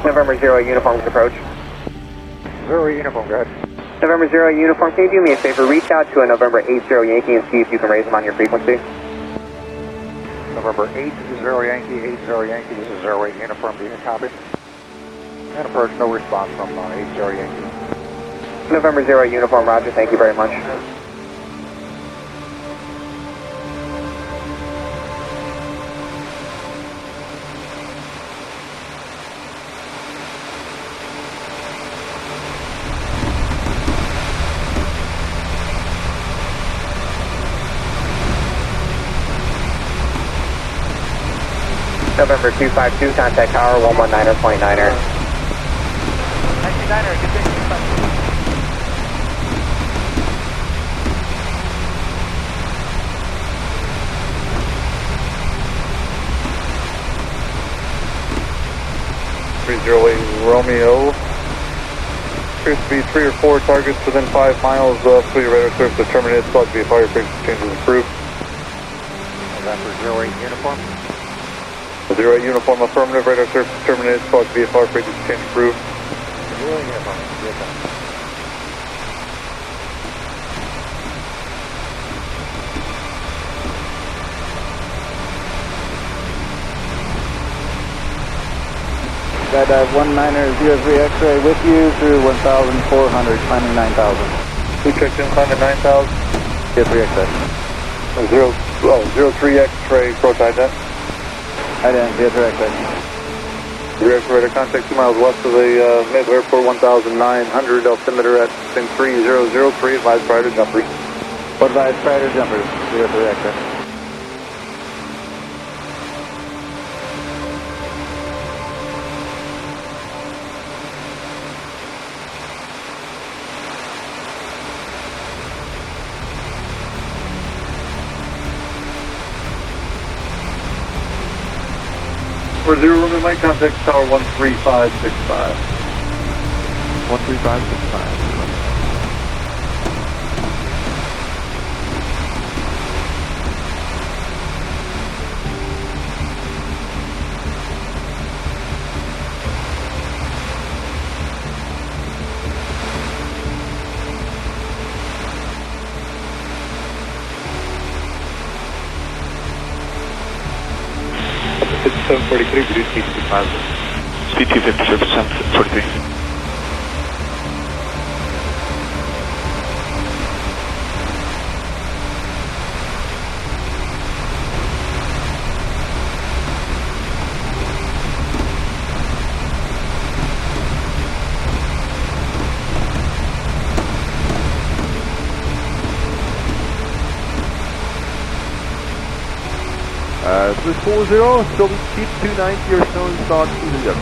November 0 uniform approach. 0 uniform, go ahead. November 0 uniform, can you do me a favor? Reach out to a November 80 Yankee and see if you can raise them on your frequency. November 8 0 Yankee, 80 Yankee, this is 08 uniform, do you copy? And approach, no response from 80 Yankee. November 0 uniform, roger, thank you very much. November 252, contact tower 119er, 29er. 99er, good day, 252. Romeo. Appears to be 3 or 4 targets within 5 miles of your radar service to terminate. Thought to be a fire frequency changes approved. November 08 uniform. 0 uniform affirmative, radar service terminated, thought to be a fire frequency change approved. 0 uniform, good day. Skydive 19er 03 X-ray with you through 1,400, climbing 9,000. Who checked in, climbing 9,000? 03 X-ray. 03 X-ray, approach ident. Ident, 03 X-ray. Rear radar contact 2 miles west of the Maple Airport, 1,900, altimeter at 3003, advised prior to jumpers. What advised prior to jumpers, 03 X-ray. For 0 room in my contact tower 13565. 13565. It's 743, reduce speed to 5. Speed 250, surface 743. Swiss 40, still keep 290 or so in stock, Easy up.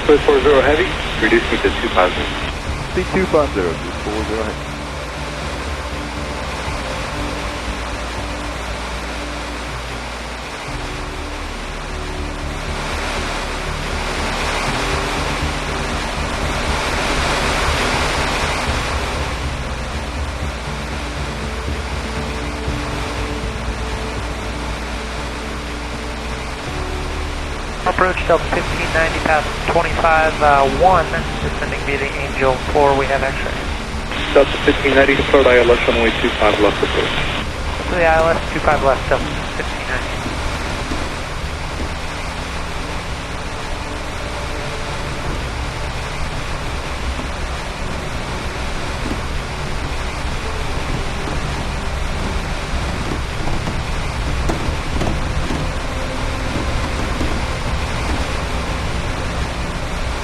Swiss 40 heavy, reduce speed to 250. Speed 250, Swiss 40 heavy. Approach Delta 1590 past 25-1, descending via the Angel 4, we have X-ray. Delta 1590, deployed ILS runway 25 left approach. To the ILS 25 left, Delta 1590.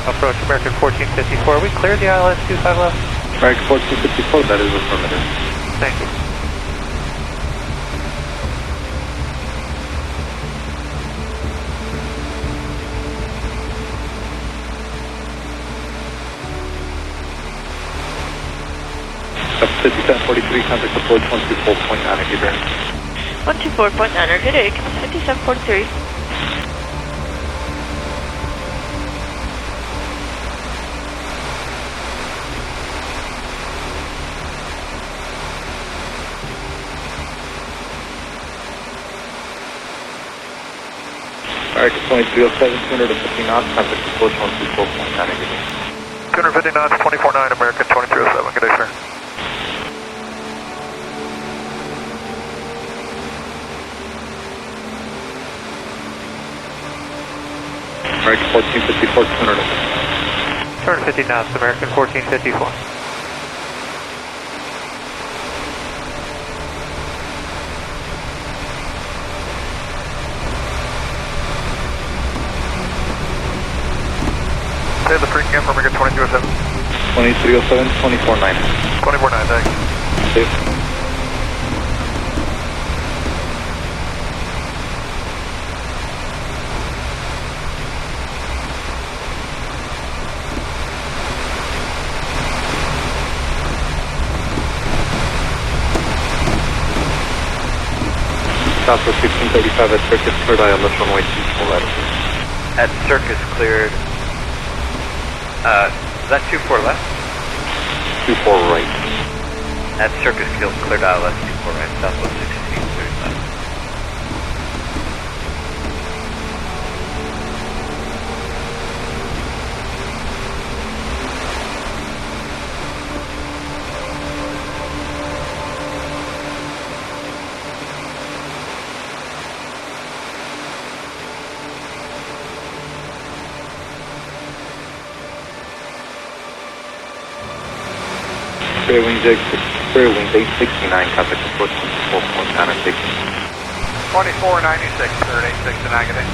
Approach American 1454. We cleared the ILS 25 left. American 1454, that is affirmative. Thank you. Up 5743, contact approach 124.9, give your 124.9, good day, 5743. American 2307, 250 knots, contact approach 124.9, good day. 250 knots, 24.9, American 2307. Good day, sir. American 1454, 250 knots, American 1454. Say the freaking again for American 2207. 2307, 24.9. 24.9, thanks. Safe. Southwest 1635 at Circus, cleared ILS runway 24 right. At Circus cleared. Is that 24 left? 24 right. At Circus cleared ILS 24 right, Southwest 1635. Fairwing 869, contact approach 4.9 and 6. 2496, cleared 869, good day.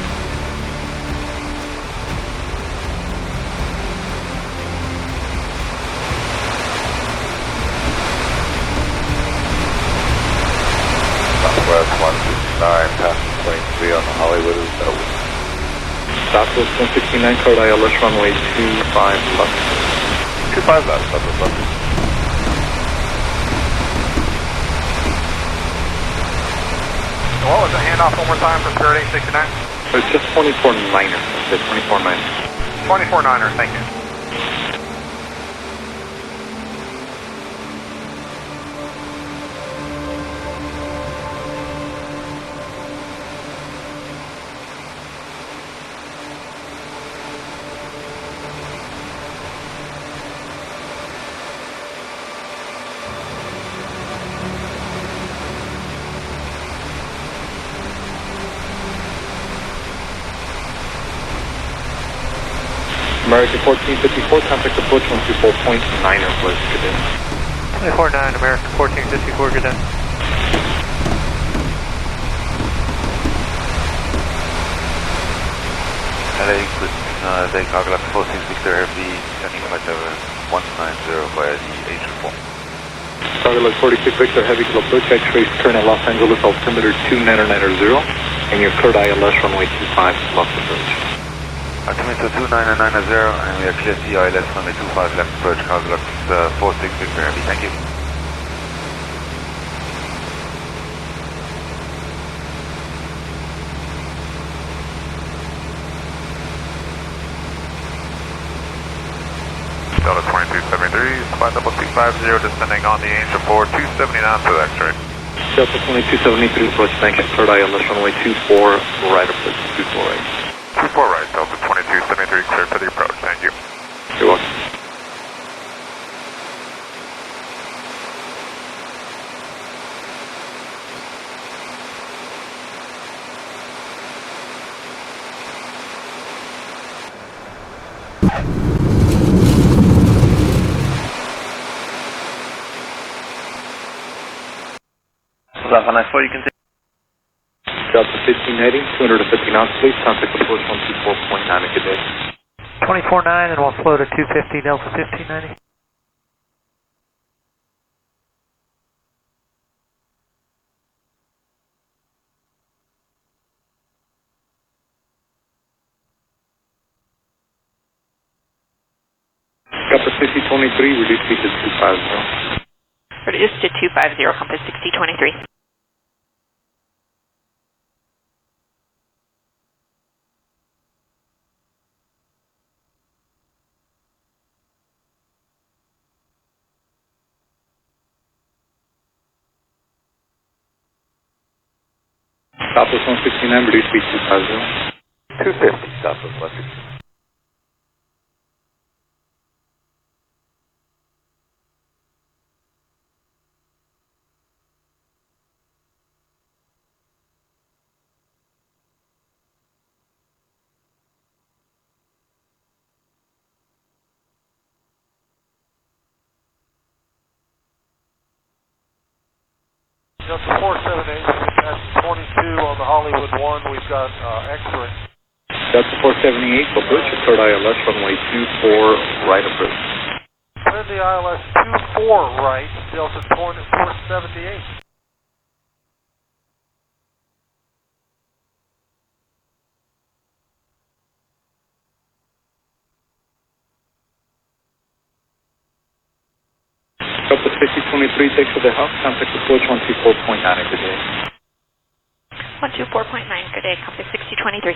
Southwest 169, passing 23 on the Hollywood is over. Southwest 169, cleared ILS runway 25 left. 25 left, Southwest left. What was the handoff one more time for cleared 869? It's just 24.9er. It's 24.9. 24.9er, thank you. American 1454, contact approach 124.9er, please, good day. 249, American 1454, good day. LA, good day, Cargo 46 Victor RV, sending flight level 190 via the H4. Cargo 46 Victor, heavy to approach, X-rays, turn at Los Angeles, altimeter 2990, and your cleared ILS runway 25 left approach. Altimeter 29990, and we are clear to ILS runway 25 left approach, Cargo 46 Victor RV, thank you. Delta 2273, flight level 250, descending on the Angel 4, 270 knots with X-ray. Delta 2273, approach, thank you, cleared ILS runway 24 right approach, 24 right. 24 right, Delta 2273, clear for the approach, thank you. You're welcome. Delta 94, you can take. Delta 15 heading, 250 knots, please, contact approach 124.9, good day. 249, and we'll flow to 250, Delta 1590. Delta 6023, reduce speed to 250. Reduced to 250, compass 6023. Southwest 169, reduce speed 250. 250, Southwest left. Delta 478, that's 22 on the Hollywood 1, we've got X-ray. Delta 478, approach, cleared ILS runway 24, right approach. Cleared the ILS 24 right, Delta 478. Delta 5023, takes to the house, contact approach 124.9, good day. 124.9, good day, compass 6023.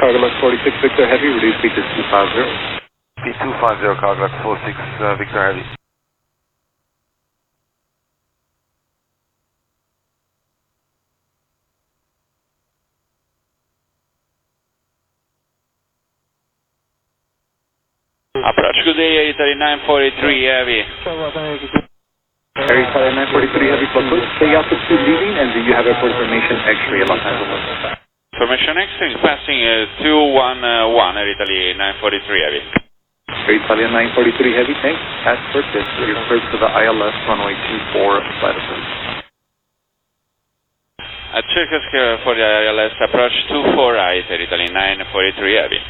Cargo Lux 46 Victor Heavy, reduce speed to 250. P250, Cargo Lux 46 Victor Heavy. Approach, good day, Italy 943 Heavy. Italy 943 Heavy, approach, stay altitude leaving, and do you have airport information X-ray Los Angeles? Formation X-ring passing 211, Italy 943 Heavy. Italy 943 Heavy, thanks. As purchased, you're cleared to the ILS runway 24, flight approach. Check for the ILS, approach 24 right, Italy 943 Heavy.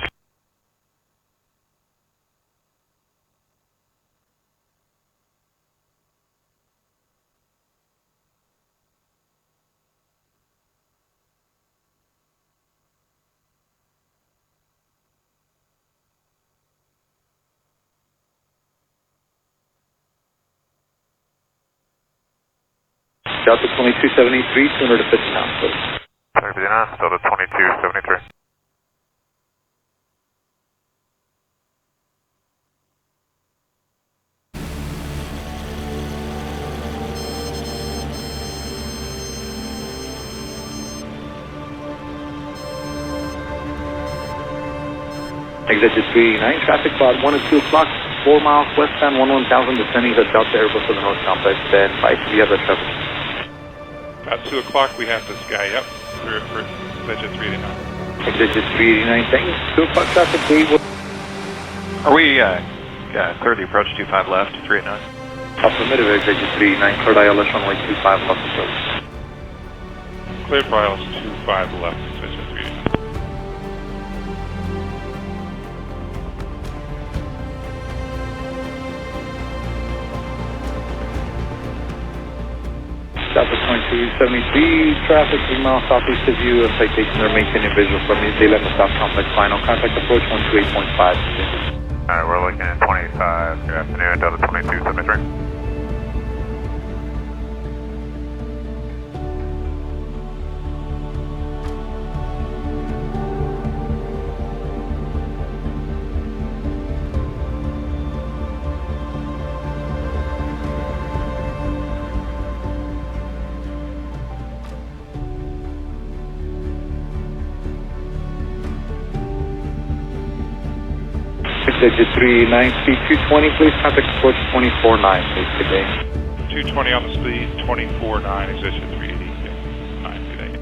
Delta 2273, 250 knots, please. Delta 2273. Exit 389, traffic about 1 and 2 o'clock, 4 miles westbound, 1000, descending the Delta Airbus to the north complex, then 5 to the other traffic. About 2 o'clock, we have this guy up for exit 389. Exit 389, thanks. 2 o'clock traffic, Are we clear the approach 25 left, 389? Affirmative, exit 389, cleared ILS runway 25 left approach. Cleared for ILS 25 left, exit 389. Delta 2273, traffic 3 miles southeast of you, citation or maintaining visual from the Daylight South Complex, final contact approach 128.5. Alright, we're looking at 25, good afternoon, Delta 2273. Exit 389, speed 220, please contact approach 24.9, please, good day. 220 on the speed, 24.9, exit 389, good day.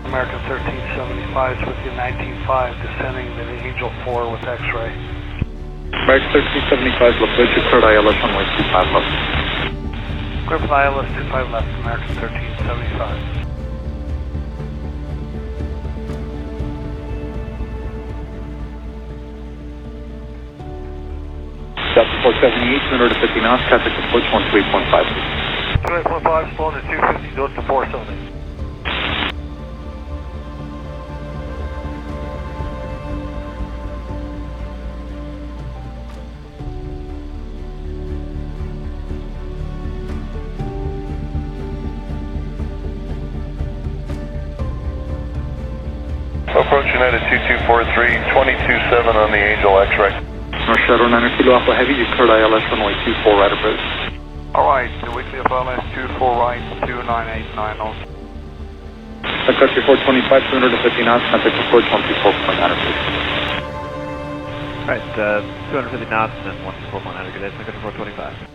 American 1375 with you 19.5, descending to the Angel 4 with X-ray. American 1375, approach cleared ILS runway 25 left. Clear for the ILS 25 left, American 1375. Delta 478, 250 knots, traffic approach 128.5, please. 28.5, slowing to 250, go to 470. Approach United 2243, 22.7 on the Angel X-ray. North Shadow 9 Kilo Alpha Heavy, you cleared ILS runway 24 right approach. Alright, so we clear for ILS 24 right, 2989 also. Country 425, 250 knots, contact approach 124.9 approach. Alright, 250 knots and 124.9, good day, country 425.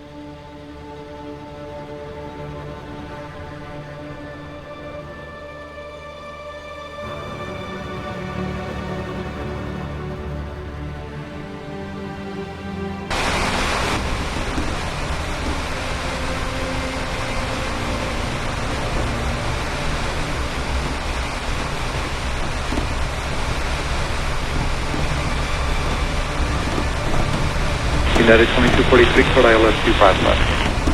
United 2243, code ILS 25 left.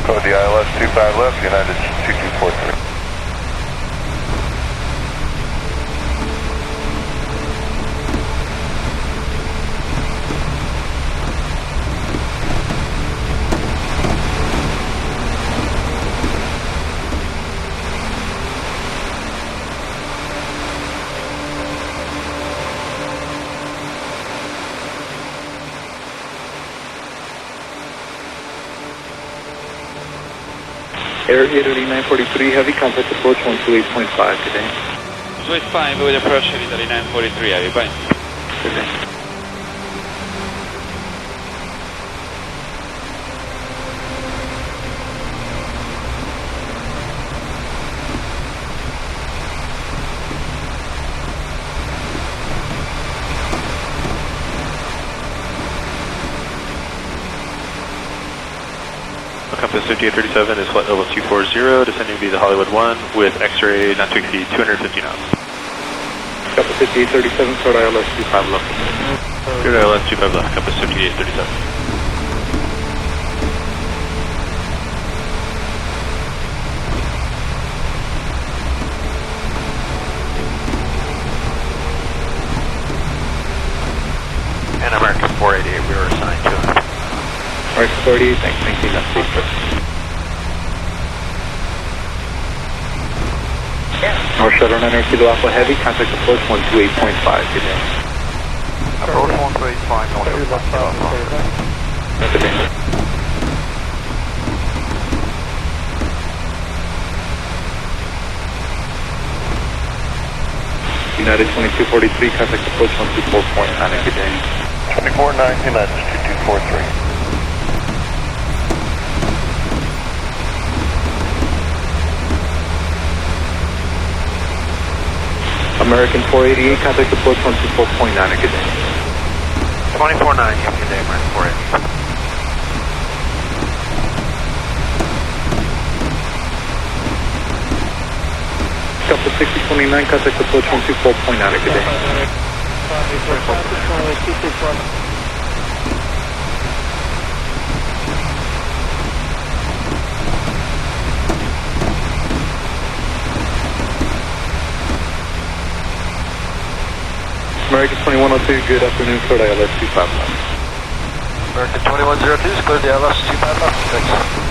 Code the ILS 25 left, United 2243. Air 88943 Heavy, contact approach 128.5 today. 285 with approach Italy 943 Heavy, bye. Today. Compass 5837 is flight level 240, descending via the Hollywood 1 with X-ray not to exceed 250 knots. Compass 5837, code ILS 25 left. Cleared ILS 25 left, Compass 5837. And American 488, we were assigned to it. Alright, 38, thank you, that's safe first. North Shadow 9 Kilo Alpha Heavy, contact approach 128.5 today. Approach 128.5, North Shadow 9. Today. United 2243, contact approach 124.9 today. 24.9, United 2243. American 488, contact approach 124.9, good day. 24.9, you have a good day, American 488. Couple 6029, contact approach 124.9, good day. American 2102, good afternoon, code ILS 25 left. American 2102, clear the ILS 25 left, thanks.